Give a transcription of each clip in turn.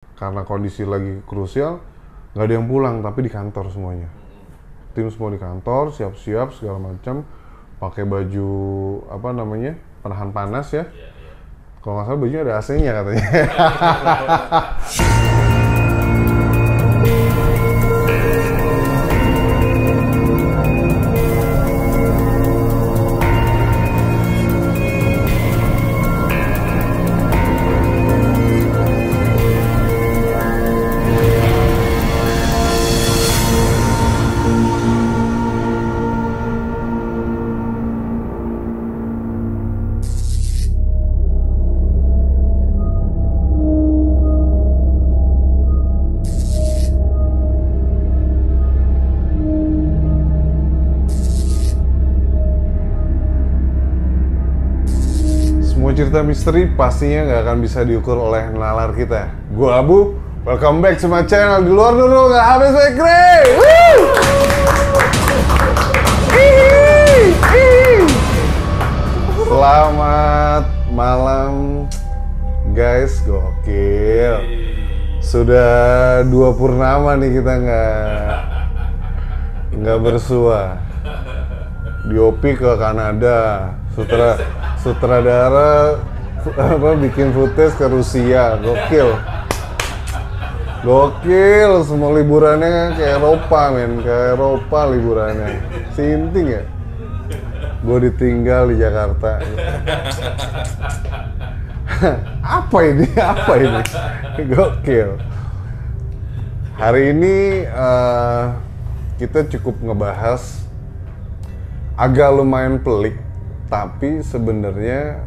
Karena kondisi lagi krusial, nggak ada yang pulang, tapi di kantor semuanya. Tim semua di kantor, siap-siap segala macam, pakai baju apa namanya, penahan panas ya. Kalau nggak salah bajunya ada AC-nya katanya. Semua cerita misteri pastinya nggak akan bisa diukur oleh nalar kita. Gua Abu, welcome back to my channel. Di luar dulu nggak habis sekre. Selamat malam guys, gokil. Sudah 2 purnama nih kita nggak bersua. Diopi ke Kanada, sutradara bikin footage ke Rusia, gokil, semua liburannya ke Eropa men, ke Eropa liburannya, sinting ya, gue ditinggal di Jakarta. apa ini, gokil. Hari ini kita cukup ngebahas agak lumayan pelik, tapi sebenarnya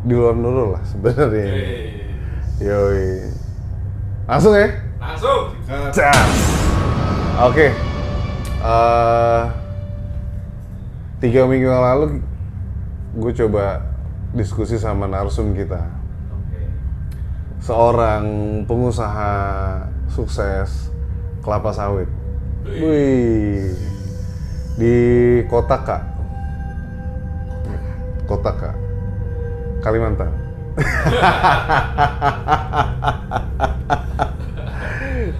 di luar nurul lah sebenarnya. Yoi, langsung ya? Langsung. Cas. Oke. 3 minggu yang lalu gue coba diskusi sama narsum kita. Seorang pengusaha sukses kelapa sawit. Wih. Di Kota Kalimantan.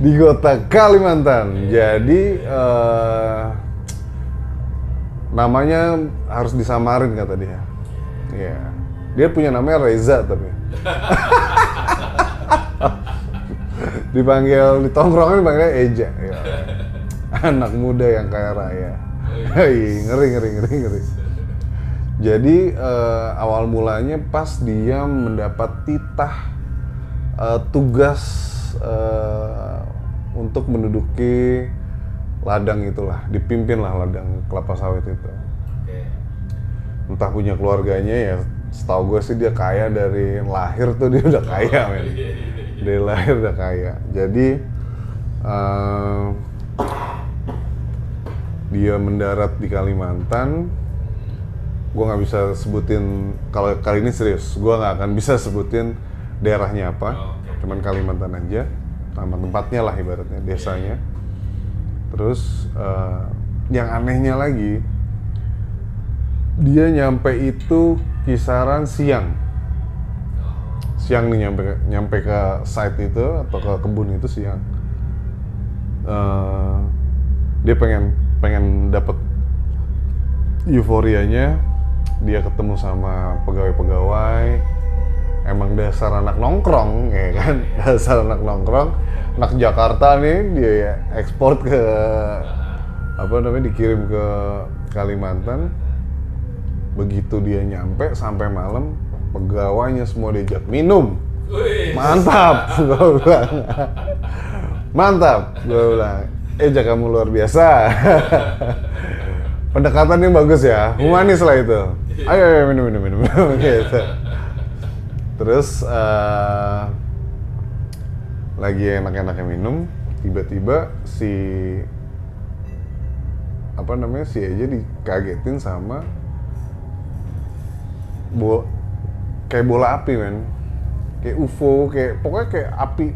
Di Kota Kalimantan. Jadi namanya harus disamarin kata dia. Ya, dia punya namanya Reza tapi. Dipanggil di tongkrongan dipanggilnya Eja. Ya. Anak muda yang kaya raya. Ngeri. Jadi awal mulanya pas dia mendapat titah tugas untuk menduduki ladang itulah, dipimpinlah ladang kelapa sawit itu. Entah punya keluarganya ya, setahu gue sih dia kaya dari lahir tuh dia udah kaya men. Dari lahir udah kaya. Jadi dia mendarat di Kalimantan. Gue nggak bisa sebutin, kalau kali ini serius, gue nggak akan bisa sebutin daerahnya apa, cuman Kalimantan aja, nama tempatnya lah ibaratnya, desanya. Terus yang anehnya lagi, dia nyampe itu kisaran siang nih, nyampe ke site itu atau ke kebun itu siang. Dia pengen dapet euforianya, dia ketemu sama pegawai-pegawai. Emang dasar anak nongkrong ya kan, dasar anak nongkrong, anak Jakarta nih, dia ya ekspor ke dikirim ke Kalimantan. Begitu dia nyampe sampai malam, pegawainya semua diajak minum. Mantap, gue bilang. Mantap, gue bilang. Eja, kamu luar biasa. Pendekatannya bagus ya, humanis lah itu. Ayo minum gitu. Terus lagi enak-enaknya minum, tiba-tiba si Eja dikagetin sama kayak bola api men, kayak UFO, pokoknya kayak api,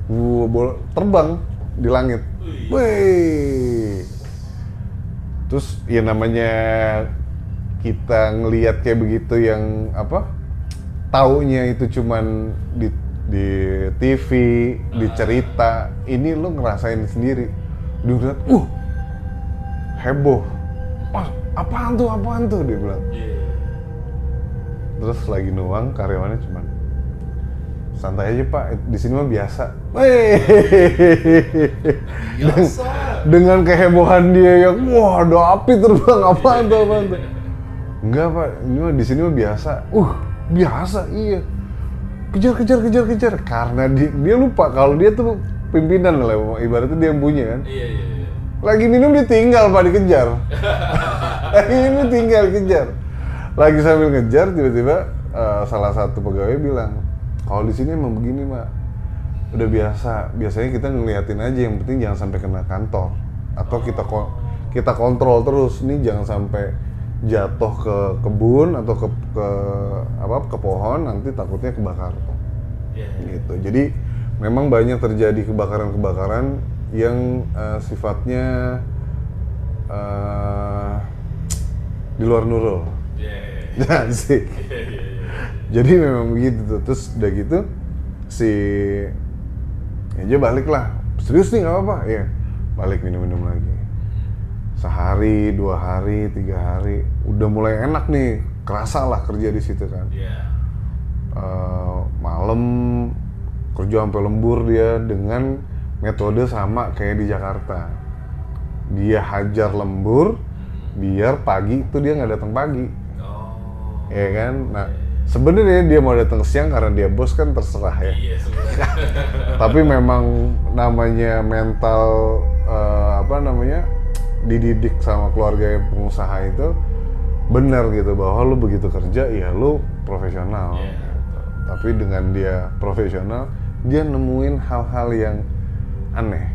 bola terbang di langit. Wih. Terus ya namanya kita ngelihat kayak begitu yang taunya itu cuman di TV, di cerita. Ini lu ngerasain sendiri. Dia bilang, heboh. Wah, apaan tuh dia bilang. Terus lagi nuang, karyawannya cuman santai aja Pak, di sini mah biasa. Dengan kehebohan dia yang wah ada api terbang apaan tuh. Enggak Pak, ini mah di sini mah biasa. Biasa iya. Kejar. Karena dia lupa kalau dia tuh pimpinan lah, ibaratnya dia yang punya kan. Iya. Lagi minum ditinggal Pak, dikejar. Lagi minum tinggal kejar. Lagi sambil ngejar tiba-tiba salah satu pegawai bilang, kalau di sini emang begini Pak, udah biasa. Biasanya kita ngeliatin aja, yang penting jangan sampai kena kantor atau kita kontrol terus nih, jangan sampai jatuh ke kebun atau ke pohon, nanti takutnya kebakar. Gitu. Jadi memang banyak terjadi kebakaran yang sifatnya di luar nurul. Asik. Jadi memang begitu tuh. Terus udah gitu si aja balik lah. Serius nih nggak apa-apa. Iya. Balik minum lagi. Sehari, 2 hari, 3 hari, udah mulai enak nih. Kerasa lah kerja di situ kan. Malam kerja sampai lembur dia dengan metode sama kayak di Jakarta. Dia hajar lembur biar pagi itu dia nggak datang pagi. Ya kan? Nah, sebenarnya dia mau datang siang karena dia bos kan, terserah ya. Tapi memang namanya mental dididik sama keluarga yang pengusaha itu benar gitu, bahwa lu begitu kerja ya lu profesional. Tapi dengan dia profesional, dia nemuin hal-hal yang aneh.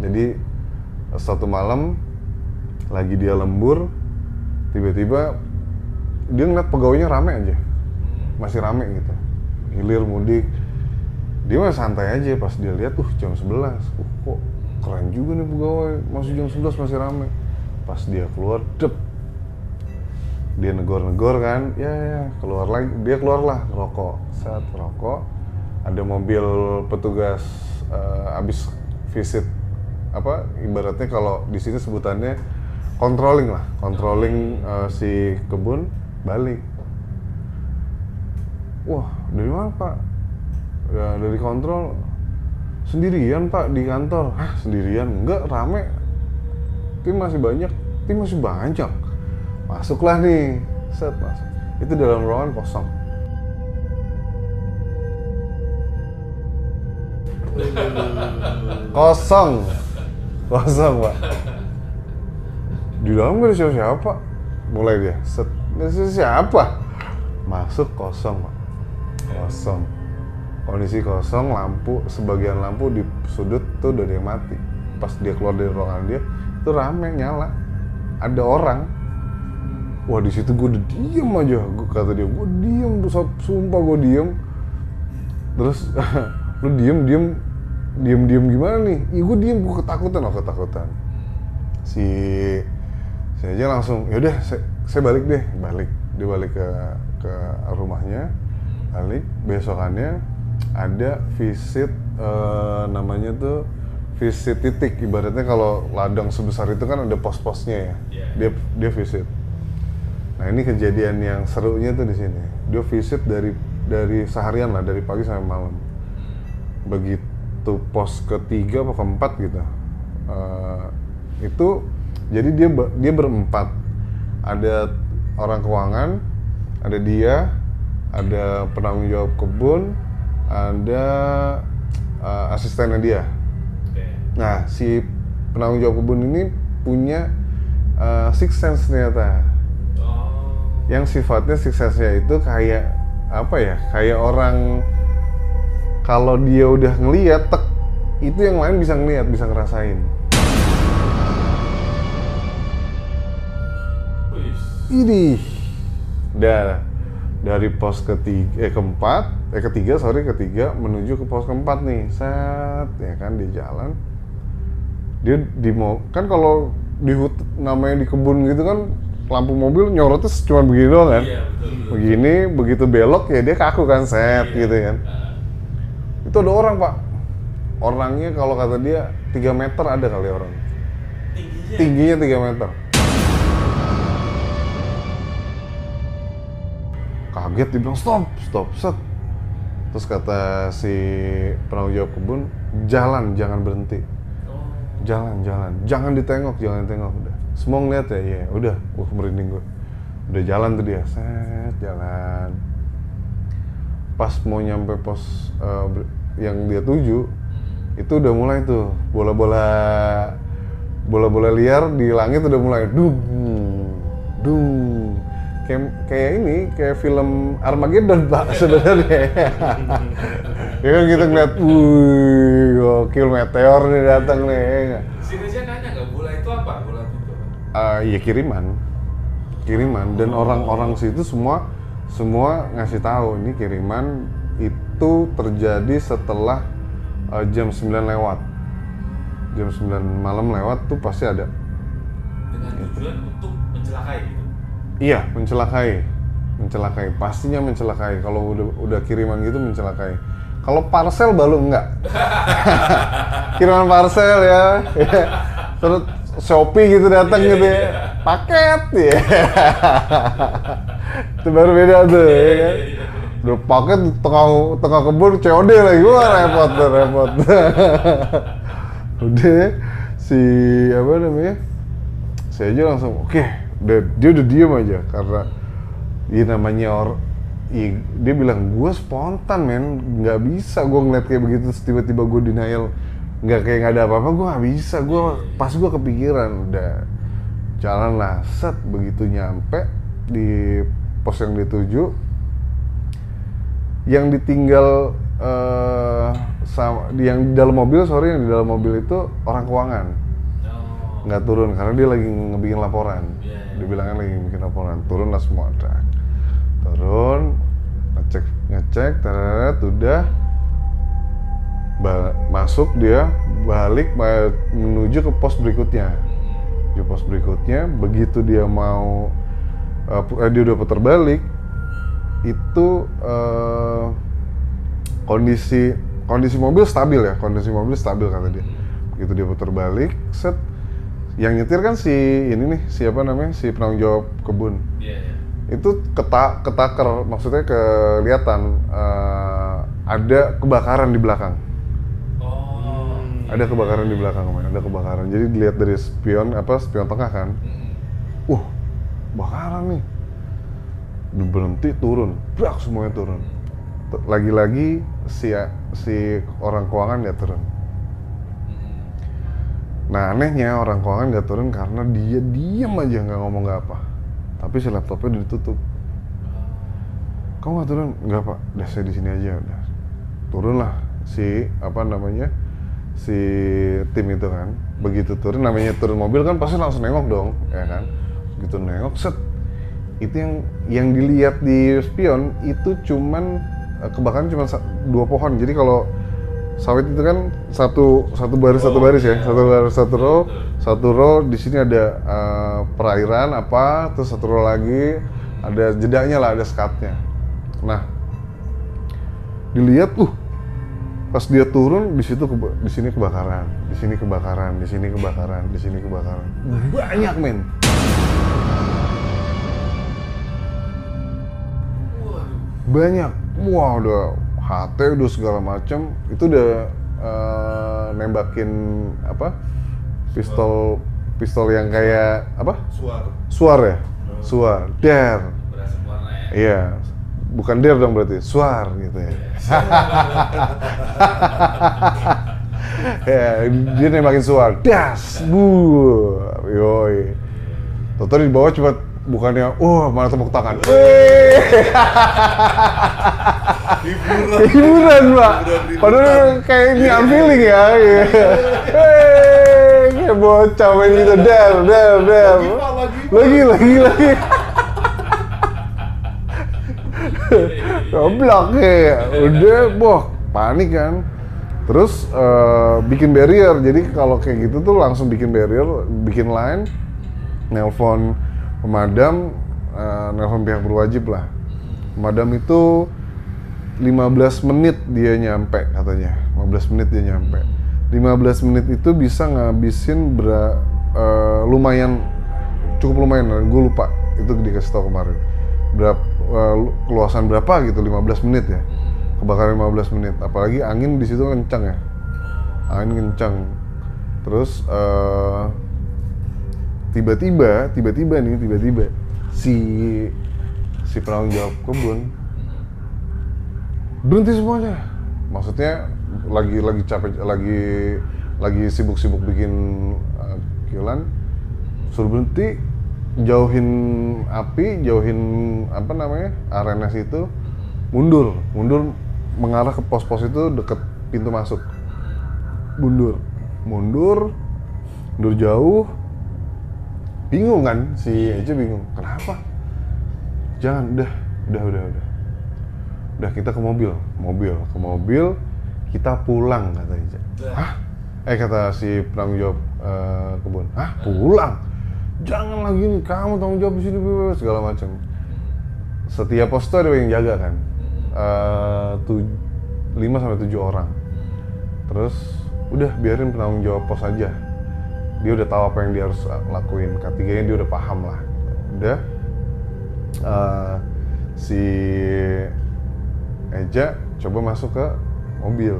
Jadi suatu malam lagi dia lembur, tiba-tiba dia ngeliat pegawainya rame aja, masih rame gitu, hilir mudik. Dia mah santai aja, pas dia lihat jam 11, kok keren juga nih pegawai, masih jam 11 masih rame. Pas dia keluar, dia negor-negor kan, ya keluar lagi, dia keluarlah ngerokok, rokok. Ada mobil petugas abis visit, ibaratnya kalau di sini sebutannya controlling si kebun, balik. Wah, dari mana Pak? Ya, dari kontrol. Sendirian Pak di kantor. Sendirian? Enggak, rame. Tim masih banyak. Masuklah nih, masuk. Itu dalam ruangan kosong. Kosong Pak. Di dalam gak ada siapa-siapa. Mulai dia, gak ada siapa. Masuk kosong Pak. Kosong. Kondisi kosong, sebagian lampu di sudut tuh udah ada yang mati. Pas dia keluar dari ruangan dia, itu rame, nyala. Ada orang. Wah, di situ gue udah diem aja. Kata dia, gue diem, sumpah gue diem. Terus, lu diem gimana nih? Gue diem, gue ketakutan. Si aja langsung, yaudah saya balik deh. Dia balik ke rumahnya. Balik, besokannya ada visit, namanya tuh visit titik. Ibaratnya kalau ladang sebesar itu kan ada pos-posnya ya. Dia visit. Nah, ini kejadian yang serunya tuh di sini. Dia visit dari seharian lah, dari pagi sampai malam. Begitu pos ketiga atau keempat gitu, itu jadi dia berempat. Ada orang keuangan, ada dia, ada penanggung jawab kebun, ada asistennya dia. Nah, si penanggung jawab kebun ini punya sixth sense ternyata. Yang sifatnya sixth sense-nya itu kayak kayak orang kalau dia udah ngeliat, itu yang lain bisa ngeliat, bisa ngerasain. Ini dari pos ketiga menuju ke pos keempat nih, ya kan, di jalan. Dia kan kalau namanya di kebun gitu kan lampu mobil nyorotnya cuma begini doang kan. Iya, betul. Begini, begitu belok ya dia kaku kan, set gitu kan. Itu ada orang Pak. Orangnya kalau kata dia 3 meter ada kali orang. Tingginya 3 meter. Kaget, dibilang stop, set. Terus kata si penanggung jawab kebun, jalan, jangan berhenti. Jalan, jangan ditengok udah. Semua ngeliat ya, iya, udah, merinding gue. Udah jalan tuh dia, set, jalan. Pas mau nyampe pos yang dia tuju, itu udah mulai tuh bola-bola liar di langit udah mulai dung. Kayak ini, kayak film Armageddon Pak sebenarnya. Ya kan kita ngeliat, gokil meteor nih datang nih. Sini nanya nggak bola itu apa? Bola itu? Iya kiriman dan orang-orang situ semua ngasih tahu ini kiriman itu terjadi setelah jam 9 lewat. Jam 9 malam lewat tuh pasti ada. Dengan tujuan untuk mencelakai gitu? Iya, mencelakai. Pastinya mencelakai. Kalau udah kiriman gitu mencelakai. Kalau parcel baru enggak. Kiriman parcel ya. Terus Shopee gitu datang gitu ya. Paket ya. Itu baru beda tuh ya kan. Udah paket tengah kebun COD lagi. Wah, repot. Udah si apa namanya? Saya aja langsung oke. Dia udah diem aja karena namanya dia bilang gue spontan men, nggak bisa gue ngeliat kayak begitu terus tiba-tiba gue denial kayak nggak ada apa-apa, gue nggak bisa, pas gue kepikiran udah jalan lah, set begitu nyampe di pos yang dituju yang ditinggal yang di dalam mobil itu orang keuangan. Nggak turun karena dia lagi ngebikin laporan. Dibilangnya lagi bikin laporan. Turun lah semua. Turun, ngecek, udah masuk dia balik menuju ke pos berikutnya. Di pos berikutnya begitu dia mau dia udah putar balik itu kondisi mobil stabil kata dia. Begitu dia putar balik, set. Yang nyetir kan si penanggung jawab kebun. Itu ketaker, maksudnya kelihatan ada kebakaran di belakang. Ada kebakaran di belakang, ada kebakaran. Jadi dilihat dari spion tengah kan. Bakaran nih. Berhenti, turun, brak semuanya turun. Lagi-lagi si orang keuangan nggak turun. Nah anehnya orang keuangan nggak turun karena dia diem aja nggak ngomong nggak apa. Tapi si laptopnya udah ditutup. Kamu nggak turun? Nggak Pak, udah saya di sini aja udah. Turunlah si tim itu kan. Begitu turun, namanya turun mobil kan pasti langsung nengok dong, ya kan? Begitu nengok, set. Itu yang dilihat di spion itu cuman kebakaran cuma 2 pohon. Jadi kalau sawit itu kan satu baris ya, satu row di sini ada perairan terus satu row lagi ada jedanya lah, ada sekatnya. Nah dilihat pas dia turun di sini kebakaran, banyak men. Banyak, wah udah HT udah segala macam, itu udah nembakin pistol yang kayak apa? Suar ya? Suar, der. Berasa warna ya? Iya, bukan der dong berarti, suar gitu ya. Ya, dia nembakin suar, das, yoi. Toto di bawah cuma bukannya, mana tepuk tangan. Hiburan Pak. Padahal kayak ini feeling ya. Kayak bocah main gitu, der. Lagi. Goblok ya. Udah, panik kan. Terus bikin barrier. Jadi kalau kayak gitu tuh langsung bikin barrier, bikin line, nelpon pemadam nelpon pihak berwajib lah. Pemadam itu 15 menit dia nyampe katanya. 15 menit dia nyampe. 15 menit itu bisa ngabisin lumayan, cukup lumayan, gue lupa itu dikasih tau kemarin berapa, keluasan berapa gitu, 15 menit ya, kebakaran 15 menit, apalagi angin di situ kencang ya, angin kencang. Terus tiba-tiba si penanggung jawab kebun berhenti semuanya. Maksudnya lagi capek, lagi sibuk-sibuk bikin kilan, suruh berhenti, jauhin api, jauhin arenas itu, mundur mengarah ke pos-pos itu deket pintu masuk. Mundur jauh. Bingung kan, si Eja bingung. Kenapa? Jangan, udah kita ke mobil, kita pulang, kata Eja. Hah? Kata si penanggung jawab kebun. Hah? Pulang? Jangan lagi nih, kamu tanggung jawab di sini, segala macam. Setiap pos itu ada yang jaga kan, 5-7 orang. Terus udah biarin penanggung jawab pos aja. Dia udah tahu apa yang dia harus lakuin. Ketiganya dia udah paham lah. Udah, si Eja coba masuk ke mobil.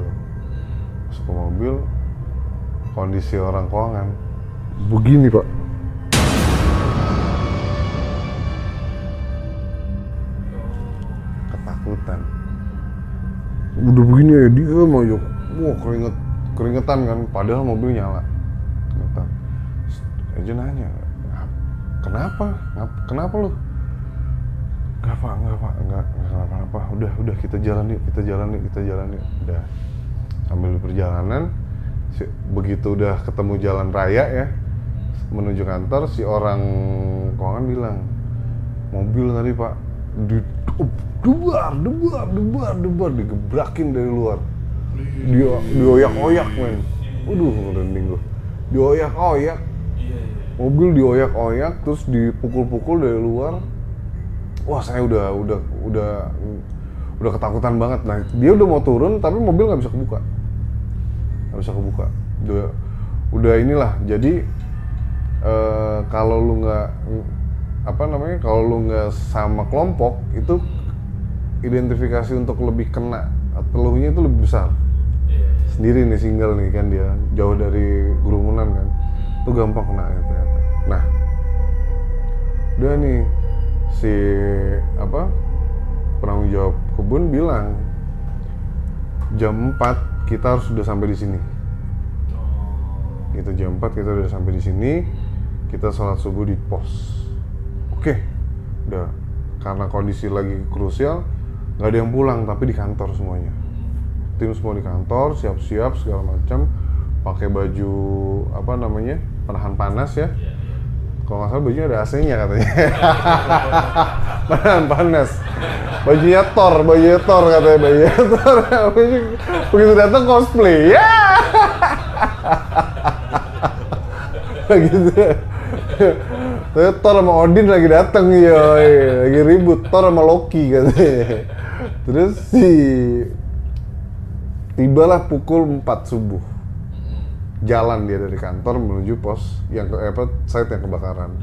Kondisi orang keuangan begini, Pak. Ketakutan. Udah begini ya, dia mau yuk. Wah, keringetan kan, padahal mobil nyala. Keringetan. Eja nanya, kenapa lu? Enggak kenapa. Udah kita jalan yuk. Udah. Sambil perjalanan, begitu udah ketemu jalan raya ya, menuju kantor, si orang keuangan bilang, mobil tadi Pak, debar, digebrakin dari luar. Dioyak-oyak men. Waduh, merinding gua. Dioyak-oyak. Mobil dioyak-oyak, terus dipukul-pukul dari luar. Wah, saya udah ketakutan banget. Nah, dia udah mau turun, tapi mobil nggak bisa kebuka. Udah inilah. Jadi kalau lu nggak sama kelompok itu, identifikasi untuk lebih kena teluhnya itu lebih besar. Sendiri nih, single nih kan, dia jauh dari kerumunan kan, itu gampang kena ya ternyata. Nah, udah nih si penanggung jawab kebun bilang jam 4 kita harus sudah sampai di sini. Gitu, jam 4 kita udah sampai di sini, kita sholat subuh di pos. Oke, udah, karena kondisi lagi krusial, nggak ada yang pulang, tapi di kantor semuanya. Tim semua di kantor, siap-siap segala macam, pakai baju penahan panas ya. Kalau nggak salah bajunya ada AC-nya katanya. Penahan panas. Bajunya Thor katanya, bajunya Thor. Begitu datang cosplay, ya. Gitu. Thor sama Odin lagi datang, lagi ribut. Thor sama Loki katanya. Terus tibalah pukul 4 subuh. Jalan dia dari kantor menuju pos yang site yang kebakaran.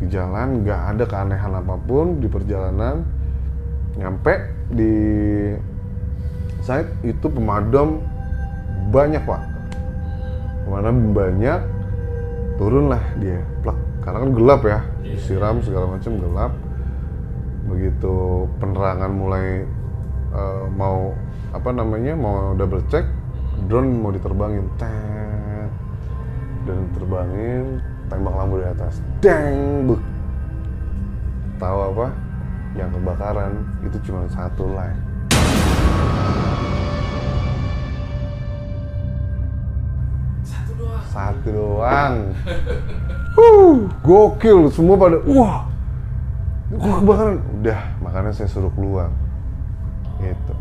Di jalan nggak ada keanehan apapun di perjalanan. Nyampe di site itu pemadam banyak, Pak. Pemadam banyak. Turunlah dia, plak. Karena kan gelap ya, disiram segala macam, gelap. Begitu penerangan mulai mau double check, drone mau diterbangin, dan terbangin, tembak lampu di atas, deng, buk. Tahu apa? Yang kebakaran itu cuma satu line. Satu doang. Gokil, semua pada wah, kok kebakaran. Udah, makanya saya suruh keluar. Gitu.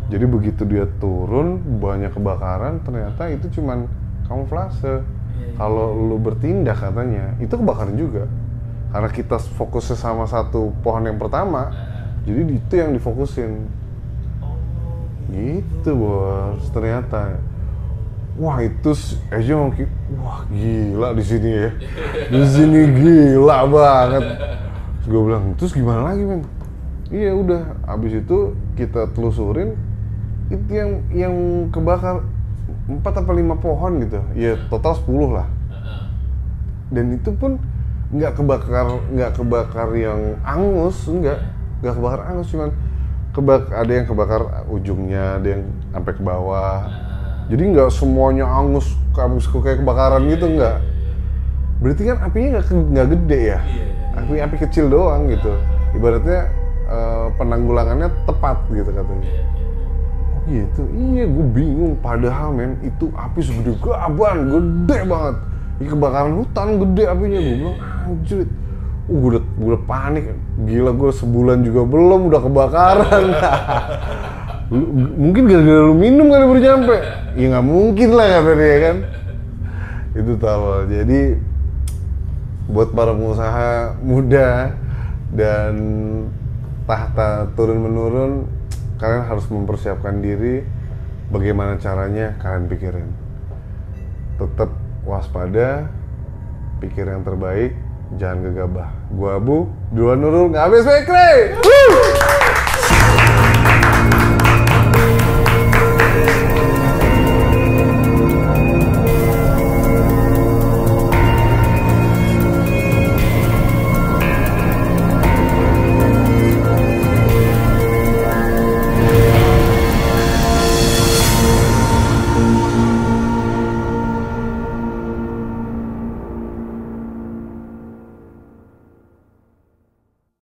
Jadi begitu dia turun, banyak kebakaran, ternyata itu cuman kamuflase. Kalau lu bertindak katanya, itu kebakaran juga. karena kita fokusnya sama satu pohon yang pertama, jadi itu yang difokusin. Gitu bos, ternyata. Wah itu aja mungkin, wah gila di sini ya, di sini gila banget. Terus gue bilang, terus gimana lagi men? Iya udah, abis itu kita telusurin, itu yang kebakar 4 atau 5 pohon gitu, ya total 10 lah. Dan itu pun nggak kebakar yang angus, nggak kebakar angus, cuman ada yang kebakar ujungnya, ada yang sampai ke bawah. Jadi nggak semuanya angus kayak kebakaran gitu, nggak. Berarti kan apinya nggak gede ya, api kecil doang gitu. Ibaratnya penanggulangannya tepat gitu katanya. Oh gitu, iya gue bingung. Padahal men itu api segede gaban, gede banget. Ini kebakaran hutan gede apinya. Gue bilang anjir, gue udah panik. Gila gue sebulan juga belum udah kebakaran. Mungkin gara-gara lu minum kali baru nyampe. Ya nggak mungkin lah kata dia kan. Itu tahu. Jadi buat para pengusaha muda dan tahta turun-menurun, kalian harus mempersiapkan diri. Bagaimana caranya kalian pikirin. Tetap waspada, pikir yang terbaik, jangan gegabah. Gua Abu, duluan Nurul, nggak habis bakery.